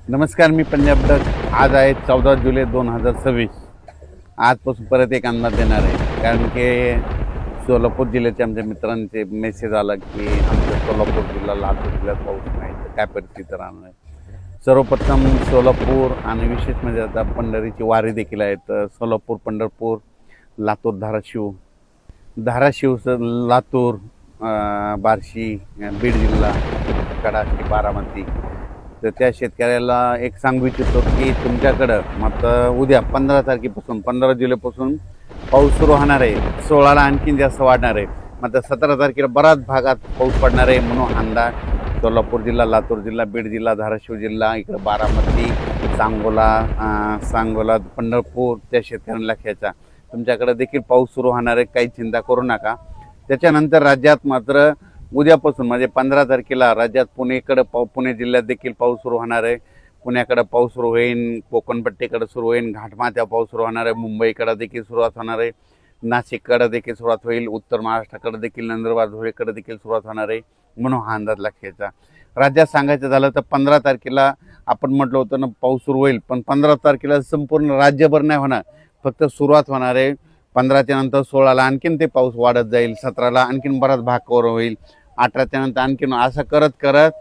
नमस्कार, मी पंजाब डक. आज आहे 14 जुलै 2026. आजपासून परत एक अंदाज देणार आहे, कारण की सोलापूर जिल्ह्याच्या आमच्या मित्रांचे मेसेज आला की आमच्या सोलापूर जिल्हा लातूर जिल्ह्यात पाऊस नाही, तर काय परिस्थिती राहणार आहे. सर्वप्रथम सोलापूर आणि विशेष म्हणजे आता पंढरीची वारी देखील आहे. तर सोलापूर, पंढरपूर, लातूर, धाराशिव, लातूर, बार्शी, बीड जिल्हा, कडाची, बारामती. तर त्या शेतकऱ्याला एक सांगू इच्छितो की तुमच्याकडं मात्र उद्या 15 तारखेपासून 15 जुलैपासून पाऊस सुरू होणार आहे. 16ला आणखीन जास्त वाढणार आहे. मात्र 17 तारखेला बऱ्याच भागात पाऊस पडणार आहे म्हणून अंदाज सोलापूर जिल्हा, लातूर जिल्हा, बीड जिल्हा, धाराशिव जिल्हा, इकडं बारामती, सांगोला, पंढरपूर त्या शेतकऱ्यांना लक्षायचा. तुमच्याकडे देखील पाऊस सुरू होणार आहे, काही चिंता करू नका. त्याच्यानंतर राज्यात मात्र उद्यापासून म्हणजे 15 तारखेला राज्यात पुणे जिल्ह्यात देखील पाऊस सुरू होणार आहे. पुण्याकडे पाऊस सुरू होईल, कोकणपट्टीकडे सुरू होईल, घाटमाथ्यावर पाऊस सुरू होणार आहे, मुंबईकडे देखील सुरुवात होणार आहे, नाशिककडे देखील सुरुवात होईल, उत्तर महाराष्ट्राकडे देखील, नंदुरबार, धुळेकडे देखील सुरुवात होणार आहे म्हणून हा अंदाज लक्षायचा. राज्यात सांगायचं झालं तर 15 तारखेला आपण म्हटलं होतं ना पाऊस सुरू होईल, पण 15 तारखेला संपूर्ण राज्यभर नाही होणार, फक्त सुरुवात होणार आहे. 15च्या नंतर 16ला आणखीन ते पाऊस वाढत जाईल, 17ला आणखीन बराच भाग कव्हर होईल, 18च्या नंतर आणखीन असं करत करत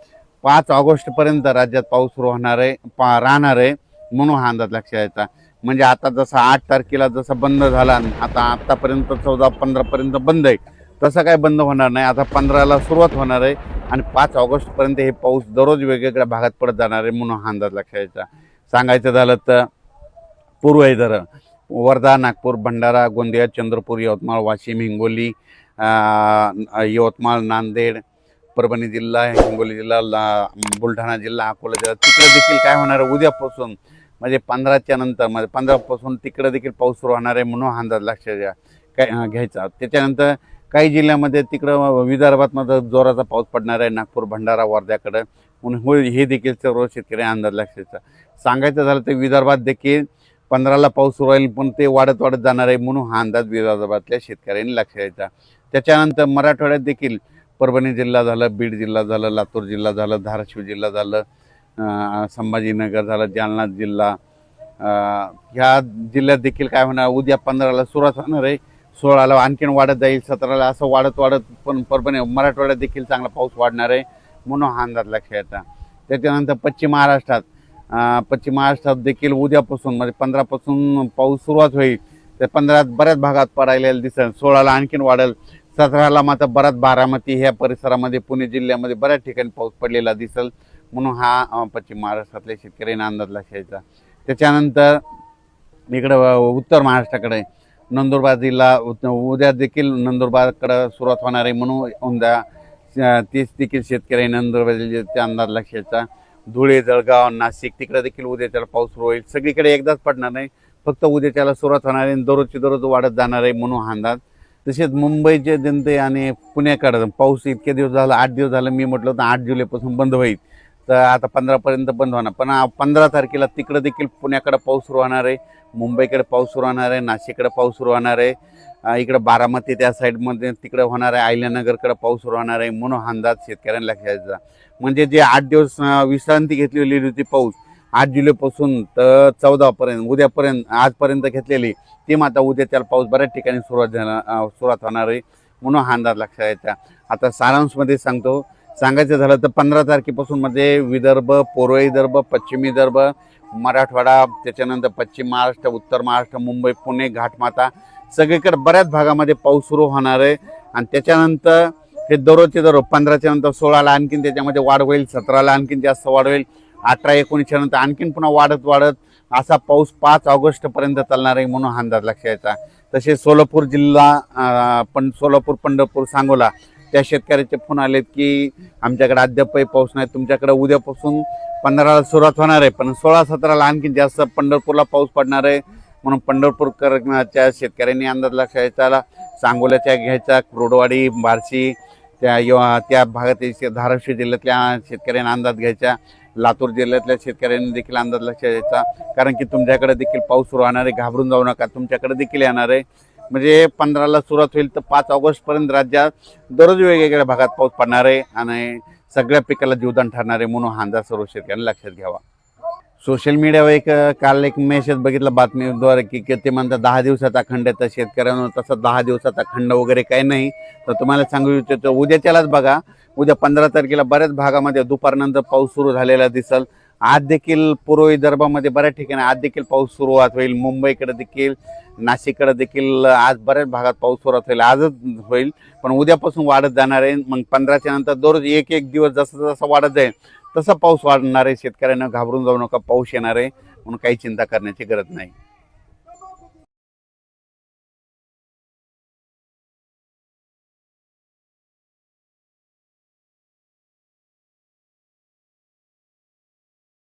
5 ऑगस्टपर्यंत राज्यात पाऊस सुरू होणार आहे, राहणार आहे म्हणून हा अंदाज लक्षात यायचा. म्हणजे आता जसं 8 तारखेला जसं बंद झाला, आतापर्यंत 14-15पर्यंत बंद आहे, तसं काय बंद होणार नाही. आता 15ला सुरुवात होणार आहे आणि 5 ऑगस्टपर्यंत हे पाऊस दररोज वेगवेगळ्या भागात पडत जाणार आहे म्हणून हा अंदाज लक्षात यायचा. सांगायचं झालं तर पूर्व विदर्भ, वर्धा, नागपूर, भंडारा, गोंदिया, चंद्रपूर, यवतमाळ, वाशिम, हिंगोली, यवतमाळ, नांदेड, परभणी जिल्हा, हिंगोली जिल्हा, बुलढाणा जिल्हा, अकोला जिल्हा, तिकडे देखील काय होणार आहे उद्यापासून म्हणजे 15च्या नंतर म्हणजे 15पासून तिकडे देखील पाऊस सुरू होणार आहे म्हणून हा अंदाज लक्षात घ्यायचा. त्याच्यानंतर काही जिल्ह्यामध्ये तिकडं विदर्भात मध्ये जोराचा पाऊस पडणार आहे, नागपूर, भंडारा, वर्ध्याकडं म्हणून होईल, हे देखील सर्व शेतकरी अंदाज लक्षायचा. सांगायचं झालं तर विदर्भात देखील 15ला पाऊस सुरू होईल, पण ते वाढत जाणार आहे म्हणून हा अंदाज विदर्भातल्या शेतकऱ्यांनी लक्षात घ्यायचा. त्याच्यानंतर मराठवाड्यात देखील परभणी जिल्हा झालं, बीड जिल्हा झालं, लातूर जिल्हा झालं, धाराशिव जिल्हा झालं, संभाजीनगर झालं, जालना जिल्हा, ह्या जिल्ह्यात देखील काय होणार उद्या 15ला सुरुवात होणार आहे, 16ला आणखीन वाढत जाईल, 17ला असं वाढत पण परभणी मराठवाड्यात देखील चांगला पाऊस वाढणार आहे म्हणून हा अंदाज लक्षात यायचा. त्याच्यानंतर पश्चिम महाराष्ट्रात देखील उद्यापासून म्हणजे 15पासून पाऊस सुरुवात होईल. तर 15 बऱ्याच भागात पडायला दिसेल, 16ला आणखीन वाढेल, 17ला मात्र बराच बारामती ह्या परिसरामध्ये, पुणे जिल्ह्यामध्ये बऱ्याच ठिकाणी पाऊस पडलेला दिसेल म्हणून हा पश्चिम महाराष्ट्रातल्या शेतकऱ्यांना अंदाज लक्षायचा. त्याच्यानंतर इकडं उत्तर महाराष्ट्राकडे नंदुरबार जिल्हा, उद्या देखील नंदुरबारकडं सुरुवात होणार आहे म्हणून उद्या तीच देखील शेतकरी नंदुरबार जिल्ह्याचा अंदाज लक्षायचा. धुळे, जळगाव, नाशिक तिकडे देखील उद्याच्याला पाऊस सुरू होईल. सगळीकडे एकदाच पडणार नाही, फक्त उद्याच्याला सुरुवात होणार आहे, दररोज वाढत जाणार आहे म्हणून हा अंदाज. तसेच मुंबईचे जनते आणि पुण्याकडे पाऊस इतके दिवस झाला, 8 दिवस झालं, मी म्हटलं होतं 8 जुलैपासून बंद होईल, तर आता 15पर्यंत बंद होणार, पण 15 तारखेला तिकडं देखील पुण्याकडे पाऊस सुरू होणार आहे, मुंबईकडे पाऊस सुरू होणार आहे, नाशिककडे पाऊस सुरू होणार आहे, इकडं बारामती त्या साईडमध्ये तिकडे होणार आहे, अहिल्यानगरकडे पाऊस सुरू होणार आहे म्हणून हा अंदाज शेतकऱ्यांना लक्षात घ्यायचा. म्हणजे जे 8 दिवस विश्रांती घेतलेली होती पाऊस 8 जुलैपासून तर 14पर्यंत उद्यापर्यंत आजपर्यंत घेतलेली ती मात्र उद्याच्याला पाऊस बऱ्याच ठिकाणी सुरुवात होणार आहे म्हणून हा अंदाज लक्षात यायचा. आता सारांशमध्ये सांगायचं झालं तर 15 तारखेपासून मध्ये विदर्भ, पूर्व विदर्भ, पश्चिम विदर्भ, मराठवाडा, त्याच्यानंतर पश्चिम महाराष्ट्र, उत्तर महाराष्ट्र, मुंबई, पुणे, घाटमाथा सगळीकडे बऱ्याच भागामध्ये पाऊस सुरू होणार आहे. आणि त्याच्यानंतर हे दररोजचे 15च्या नंतर 16ला आणखीन त्याच्यामध्ये वाढ होईल, 17ला आणखीन जास्त वाढ होईल, 18-19च्या नंतर आणखीन पुन्हा वाढत असा पाऊस 5 ऑगस्टपर्यंत चालणार आहे म्हणून हा अंदाज लक्षात यायचा. तसेच सोलापूर जिल्हा, सोलापूर, पंढरपूर, सांगोला त्या शेतकऱ्याचे फोन आलेत की आमच्याकडे अद्यापही पाऊस नाही, तुमच्याकडे उद्यापासून 15ला सुरुवात होणार आहे, पण 16-17ला आणखीन जास्त पंढरपूरला पाऊस पडणार आहे म्हणून पंढरपूरच्या शेतकऱ्यांनी अंदाज लक्षात यायचा. सांगोल्याच्या घ्यायचा, कुर्डवाडी, बार्शी त्या भागातील धाराशिव जिल्ह्यातल्या शेतकऱ्यांना अंदाज घ्यायचा, लातूर जिल्ह्यातल्या शेतकऱ्यांनी देखील अंदाज लक्षात यायचा, कारण की तुमच्याकडे देखील पाऊस सुरू होणार आहे, घाबरून जाऊ नका, तुमच्याकडे देखील येणार आहे. म्हणजे 15ला सुरुवात होईल तर 5 ऑगस्टपर्यंत राज्यात दररोज वेगवेगळ्या भागात पाऊस पडणार आहे आणि सगळ्या पिकाला जीवदान ठरणार आहे म्हणून हा अंदाज सर्व शेतकऱ्यांनी लक्षात घ्यावा. सोशल मीडियावर काल एक मेसेज बघितला बातमीद्वारे की ते म्हणतात 10 दिवसाचा खंड आहे. तर शेतकऱ्यांना तसं 10 दिवसाचा खंड वगैरे काही नाही. तर तुम्हाला सांगू इच्छितो उद्याच्यालाच बघा, उद्या 15 तारखेला बऱ्याच भागामध्ये दुपारनंतर पाऊस सुरू झालेला दिसल. आज देखील पूर्व विदर्भामध्ये बऱ्याच ठिकाणी आज देखील पाऊस सुरुवात होईल. मुंबईकडे देखील, नाशिककडे देखील आज बऱ्याच भागात पाऊस सुरुवात होईल. आजच होईल पण उद्यापासून वाढत जाणार आहे. मग 15च्या नंतर दररोज एक एक दिवस जसं जसं वाढत जाईल तसा पाऊस वाढणार आहे. शेतकऱ्यांना घाबरून जाऊ नका, पाऊस येणार आहे म्हणून काही चिंता करण्याची गरज नाही.